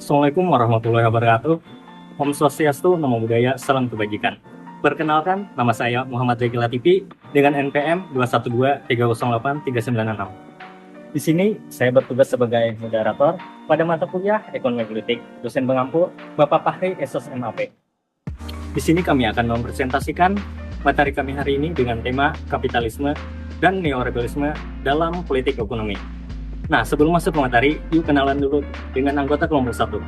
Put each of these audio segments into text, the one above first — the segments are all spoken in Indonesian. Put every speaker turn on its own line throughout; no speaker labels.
Assalamualaikum warahmatullahi wabarakatuh. Om Swastiastu, Namo Buddhaya, Salam Kebajikan. Perkenalkan, nama saya Muhammad Reki Latifi dengan NPM 212308396. Di sini saya bertugas sebagai moderator pada mata kuliah Ekonomi Politik, dosen pengampu Bapak Fahri Esos MAP. Di sini kami akan mempresentasikan materi kami hari ini dengan tema kapitalisme dan neoliberalisme dalam politik ekonomi. Nah, sebelum masuk ke materi, yuk kenalan dulu dengan anggota kelompok 1.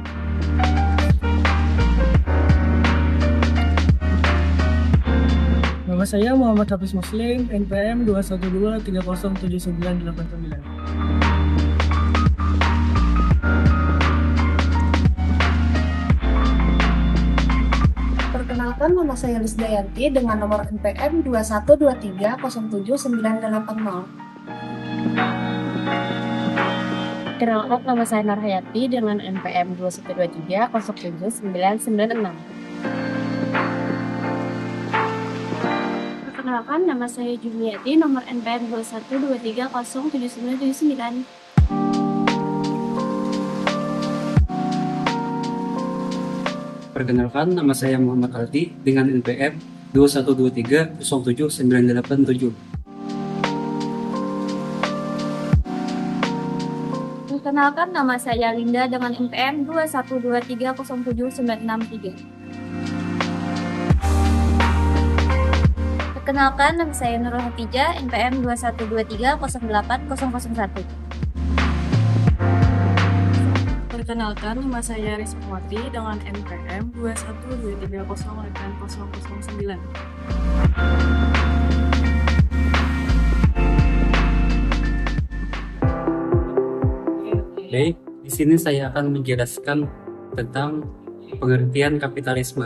Nama saya Muhammad Hafiz Muslim, NPM 212307989.
Perkenalkan, nama saya Lisdayanti dengan nomor NPM 212307980.
Perkenalkan, nama saya Narhayati dengan NPM 212307996.
Perkenalkan, nama saya Juliati, nomor NPM 212307979.
Perkenalkan, nama saya Muhammad Aldi dengan NPM 212307987.
Perkenalkan, nama saya Linda dengan NPM 212307963. Perkenalkan, nama saya Nurul Hatijah, NPM 212308001.
Perkenalkan, nama saya Rismawati dengan NPM 212308009.
Baik, di sini saya akan menjelaskan tentang pengertian kapitalisme.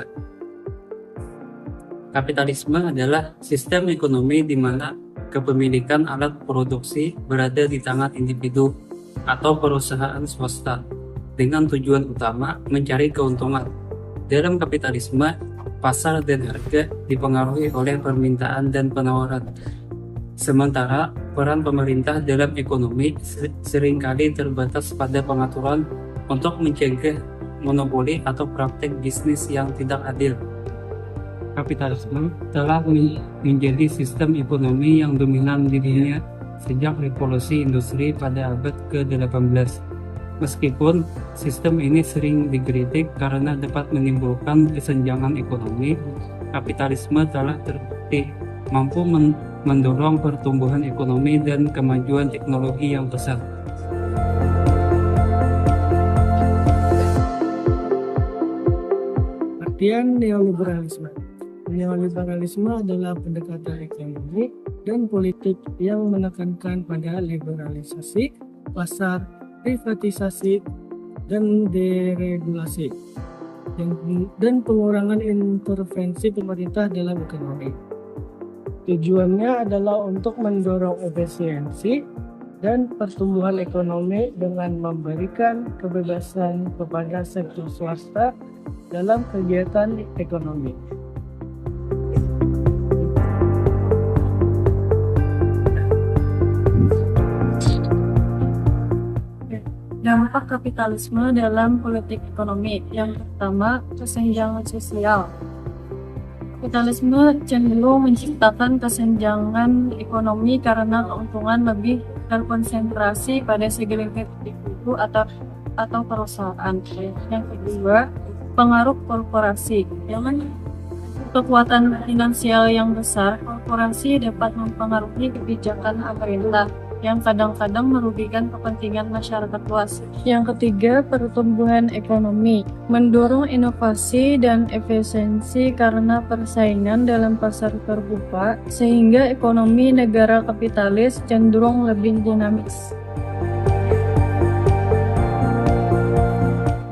Kapitalisme adalah sistem ekonomi di mana kepemilikan alat produksi berada di tangan individu atau perusahaan swasta dengan tujuan utama mencari keuntungan. Dalam kapitalisme, pasar dan harga dipengaruhi oleh permintaan dan penawaran. Sementara peran pemerintah dalam ekonomi seringkali terbatas pada pengaturan untuk mencegah monopoli atau praktek bisnis yang tidak adil. Kapitalisme telah menjadi sistem ekonomi yang dominan di dunia sejak revolusi industri pada abad ke-18. Meskipun sistem ini sering dikritik karena dapat menimbulkan kesenjangan ekonomi, kapitalisme telah terbukti mampu mendorong pertumbuhan ekonomi dan kemajuan teknologi yang pesat.
Artian neoliberalisme. Neoliberalisme adalah pendekatan ekonomi dan politik yang menekankan pada liberalisasi pasar, privatisasi, dan deregulasi, dan pengurangan intervensi pemerintah dalam ekonomi. Tujuannya adalah untuk mendorong efisiensi dan pertumbuhan ekonomi dengan memberikan kebebasan kepada sektor swasta dalam kegiatan ekonomi.
Dampak kapitalisme dalam politik ekonomi. Yang pertama, kesenjangan sosial. Kapitalisme cenderung menciptakan kesenjangan ekonomi karena keuntungan lebih terkonsentrasi pada segelintir individu atau perusahaan. Yang kedua, pengaruh korporasi. Dengan kekuatan finansial yang besar, korporasi dapat mempengaruhi kebijakan pemerintah yang kadang-kadang merugikan kepentingan masyarakat luas. Yang ketiga, pertumbuhan ekonomi, mendorong inovasi dan efisiensi karena persaingan dalam pasar terbuka, sehingga ekonomi negara kapitalis cenderung lebih dinamis.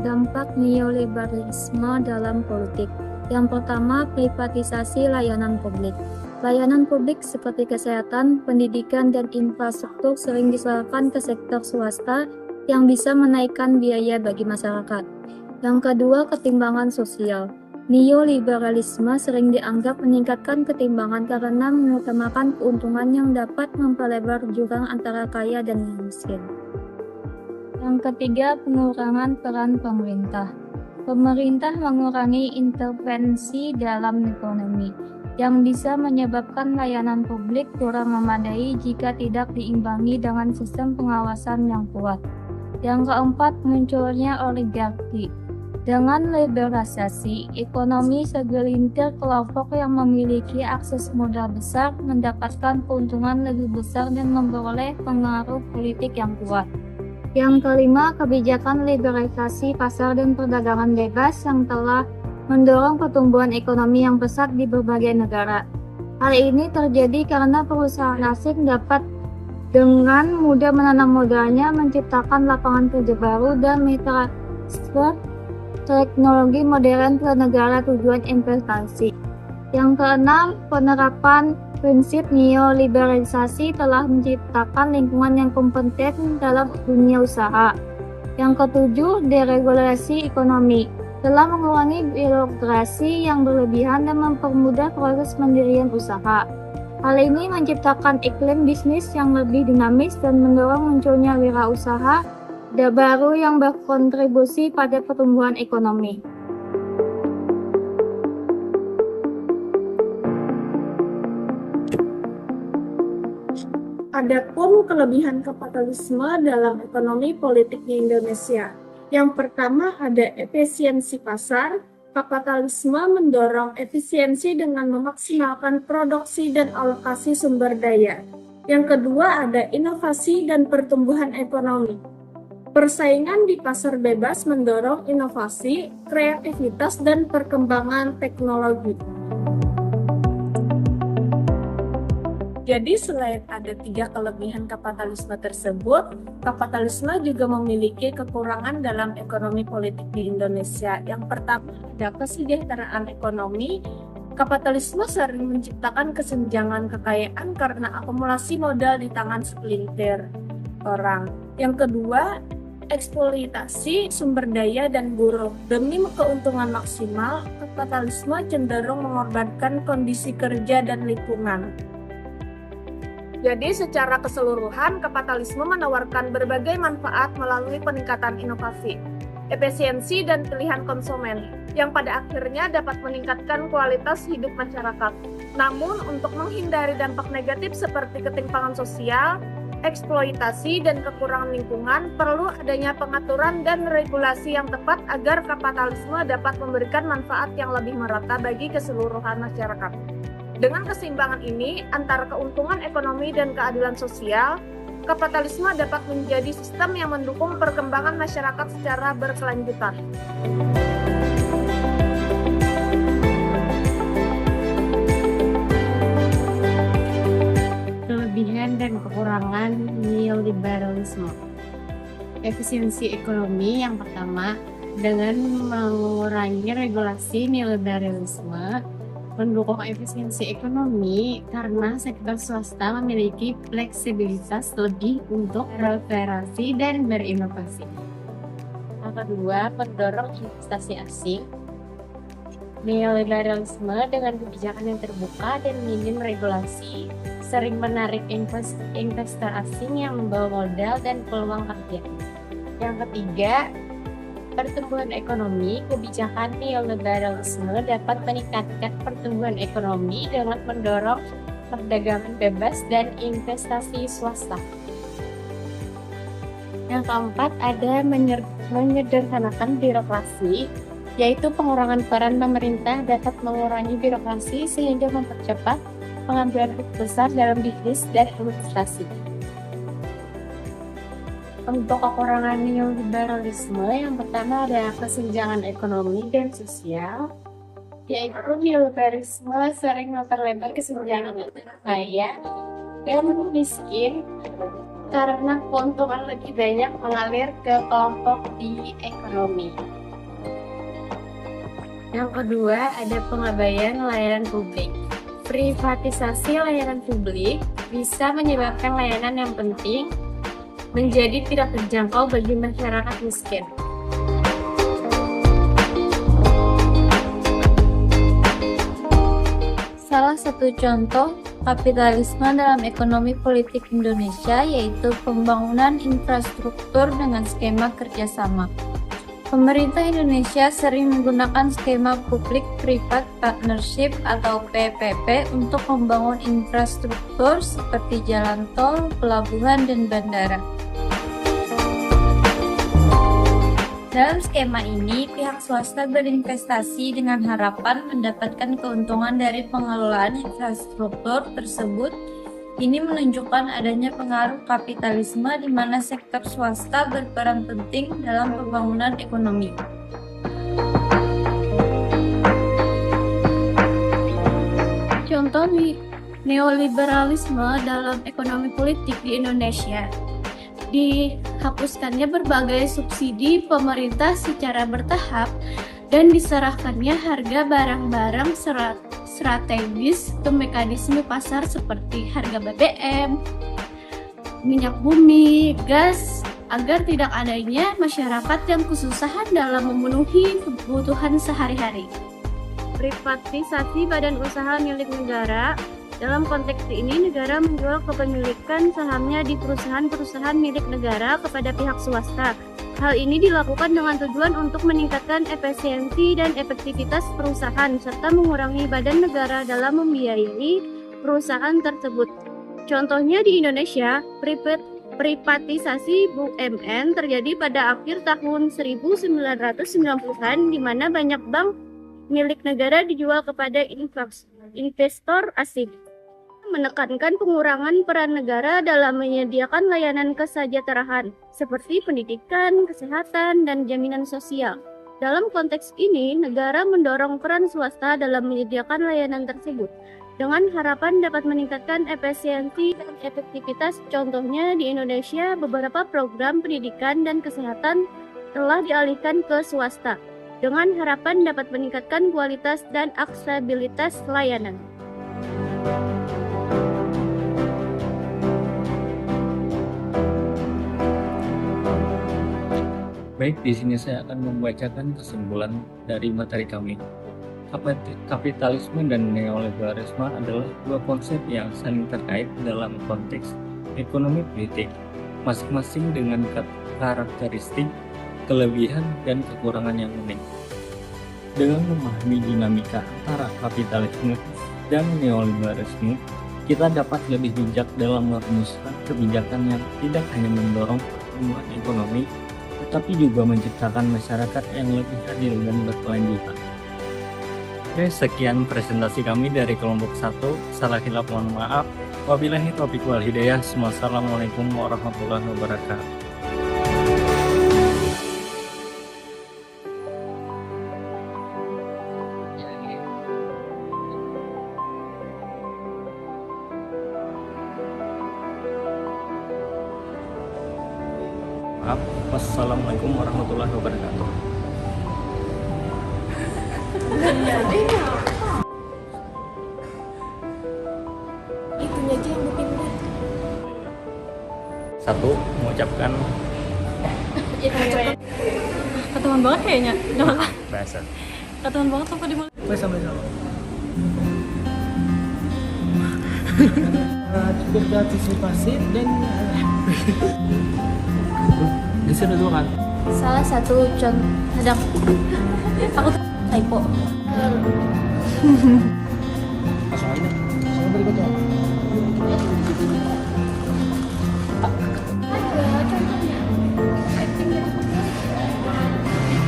Dampak neoliberalisme dalam politik. Yang pertama, privatisasi layanan publik. Layanan publik seperti kesehatan, pendidikan, dan infrastruktur sering diserahkan ke sektor swasta yang bisa menaikkan biaya bagi masyarakat. Yang kedua, ketimbangan sosial. Neoliberalisme sering dianggap meningkatkan ketimbangan karena mengutamakan keuntungan yang dapat memperlebar jurang antara kaya dan miskin. Yang ketiga, pengurangan peran pemerintah. Pemerintah mengurangi intervensi dalam ekonomi, yang bisa menyebabkan layanan publik kurang memadai jika tidak diimbangi dengan sistem pengawasan yang kuat. Yang keempat, munculnya oligarki. Dengan liberalisasi ekonomi, segelintir kelompok yang memiliki akses modal besar mendapatkan keuntungan lebih besar dan memperoleh pengaruh politik yang kuat. Yang kelima, kebijakan liberalisasi pasar dan perdagangan bebas yang telah mendorong pertumbuhan ekonomi yang pesat di berbagai negara. Hal ini terjadi karena perusahaan asing dapat dengan mudah menanam modalnya, menciptakan lapangan kerja baru, dan mentransfer teknologi modern ke negara tujuan investasi. Yang keenam, penerapan prinsip neoliberalisasi telah menciptakan lingkungan yang kompeten dalam dunia usaha. Yang ketujuh, deregulasi ekonomi telah mengurangi birokrasi yang berlebihan dan mempermudah proses pendirian usaha. Hal ini menciptakan iklim bisnis yang lebih dinamis dan mendorong munculnya wirausaha baru yang berkontribusi pada pertumbuhan ekonomi.
Adapun kelebihan kapitalisme dalam ekonomi politik di Indonesia. Yang pertama ada efisiensi pasar. Kapitalisme mendorong efisiensi dengan memaksimalkan produksi dan alokasi sumber daya. Yang kedua ada inovasi dan pertumbuhan ekonomi. Persaingan di pasar bebas mendorong inovasi, kreativitas, dan perkembangan teknologi. Jadi selain ada 3 kelebihan kapitalisme tersebut, kapitalisme juga memiliki kekurangan dalam ekonomi politik di Indonesia. Yang pertama ada kesejahteraan ekonomi. Kapitalisme sering menciptakan kesenjangan kekayaan karena akumulasi modal di tangan segelintir orang. Yang kedua, eksploitasi sumber daya dan buruh. Demi keuntungan maksimal, kapitalisme cenderung mengorbankan kondisi kerja dan lingkungan. Jadi secara keseluruhan, kapitalisme menawarkan berbagai manfaat melalui peningkatan inovasi, efisiensi, dan pilihan konsumen, yang pada akhirnya dapat meningkatkan kualitas hidup masyarakat. Namun, untuk menghindari dampak negatif seperti ketimpangan sosial, eksploitasi, dan kekurangan lingkungan, perlu adanya pengaturan dan regulasi yang tepat agar kapitalisme dapat memberikan manfaat yang lebih merata bagi keseluruhan masyarakat. Dengan keseimbangan ini antara keuntungan ekonomi dan keadilan sosial, kapitalisme dapat menjadi sistem yang mendukung perkembangan masyarakat secara berkelanjutan.
Kelebihan dan kekurangan neoliberalisme. Efisiensi ekonomi yang pertama, dengan mengurangi regulasi, neoliberalisme mendukung efisiensi ekonomi karena sektor swasta memiliki fleksibilitas lebih untuk beroperasi dan berinovasi. Yang kedua, mendorong investasi asing. Neoliberalisme dengan kebijakan yang terbuka dan minim regulasi sering menarik investor asing yang membawa modal dan peluang kerja. Yang ketiga, pertumbuhan ekonomi. Kebijakan neoliberalisme dapat meningkatkan pertumbuhan ekonomi dengan mendorong perdagangan bebas dan investasi swasta. Yang keempat, ada menyederhanakan birokrasi, yaitu pengurangan peran pemerintah dapat mengurangi birokrasi sehingga mempercepat pengambilan keputusan dalam bisnis dan investasi. Untuk kekurangan neoliberalisme, yang pertama ada kesenjangan ekonomi dan sosial, yaitu neoliberalisme sering memperlebar kesenjangan antara kaya dan miskin karena keuntungan lebih banyak mengalir ke kelompok di ekonomi. Yang kedua, ada pengabaian layanan publik. Privatisasi layanan publik bisa menyebabkan layanan yang penting menjadi tidak terjangkau bagi masyarakat miskin.
Salah satu contoh kapitalisme dalam ekonomi politik Indonesia, yaitu pembangunan infrastruktur dengan skema kerjasama. Pemerintah Indonesia sering menggunakan skema Public-Private Partnership atau PPP untuk membangun infrastruktur seperti jalan tol, pelabuhan, dan bandara. Dalam skema ini, pihak swasta berinvestasi dengan harapan mendapatkan keuntungan dari pengelolaan infrastruktur tersebut. Ini menunjukkan adanya pengaruh kapitalisme di mana sektor swasta berperan penting dalam pembangunan ekonomi.
Contoh neoliberalisme dalam ekonomi politik di Indonesia. Dihapuskannya berbagai subsidi pemerintah secara bertahap dan diserahkannya harga barang-barang strategis ke mekanisme pasar seperti harga BBM, minyak bumi, gas, agar tidak adanya masyarakat yang kesusahan dalam memenuhi kebutuhan sehari-hari. Privatisasi badan usaha milik negara. Dalam konteks ini, negara menjual kepemilikan sahamnya di perusahaan-perusahaan milik negara kepada pihak swasta. Hal ini dilakukan dengan tujuan untuk meningkatkan efisiensi dan efektivitas perusahaan, serta mengurangi badan negara dalam membiayai perusahaan tersebut. Contohnya di Indonesia, privatisasi BUMN terjadi pada akhir tahun 1990-an, di mana banyak bank milik negara dijual kepada investor asing. Menekankan pengurangan peran negara dalam menyediakan layanan kesejahteraan seperti pendidikan, kesehatan, dan jaminan sosial. Dalam konteks ini, negara mendorong peran swasta dalam menyediakan layanan tersebut dengan harapan dapat meningkatkan efisiensi dan efektivitas. Contohnya di Indonesia, beberapa program pendidikan dan kesehatan telah dialihkan ke swasta dengan harapan dapat meningkatkan kualitas dan aksesibilitas layanan.
Baik, di sini saya akan membacakan kesimpulan dari materi kami. Kapitalisme dan neoliberalisme adalah dua konsep yang saling terkait dalam konteks ekonomi politik, masing-masing dengan karakteristik, kelebihan, dan kekurangan yang unik. Dengan memahami dinamika antara kapitalisme dan neoliberalisme, kita dapat lebih bijak dalam merumuskan kebijakan yang tidak hanya mendorong pertumbuhan ekonomi, tetapi juga menciptakan masyarakat yang lebih adil dan berkelanjutan. Oke, sekian presentasi kami dari kelompok 1. Salah hilaf mohon maaf. Wabillahi taufiq wal hidayah. Wassalamualaikum warahmatullahi wabarakatuh. Maaf. Wassalamualaikum warahmatullahi wabarakatuh.
Itunya aja yang dipindah.
1. Mengucapkan
Ketahuan banget kayaknya.
bahasa.
Ketahuan banget apa di mana?
Sama-sama. Berpartisipasi dan
Disuruh dulu kan?
Salah satu contoh aku typo.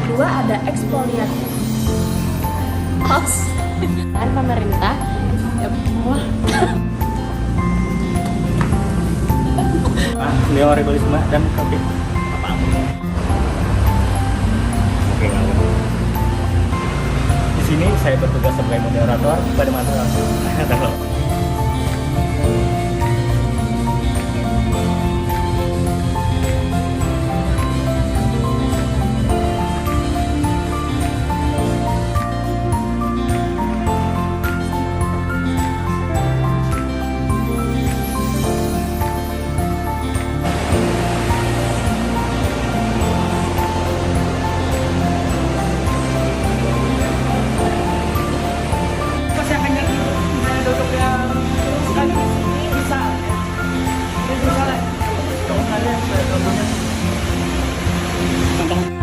Kedua ada ekspoliatif.
Hoax dan pemerintah
Neoliberalisme dan kapitalisme. Oke, di sini saya bertugas sebagai moderator pada masalah.
pasti akan jadi duduknya
Tentang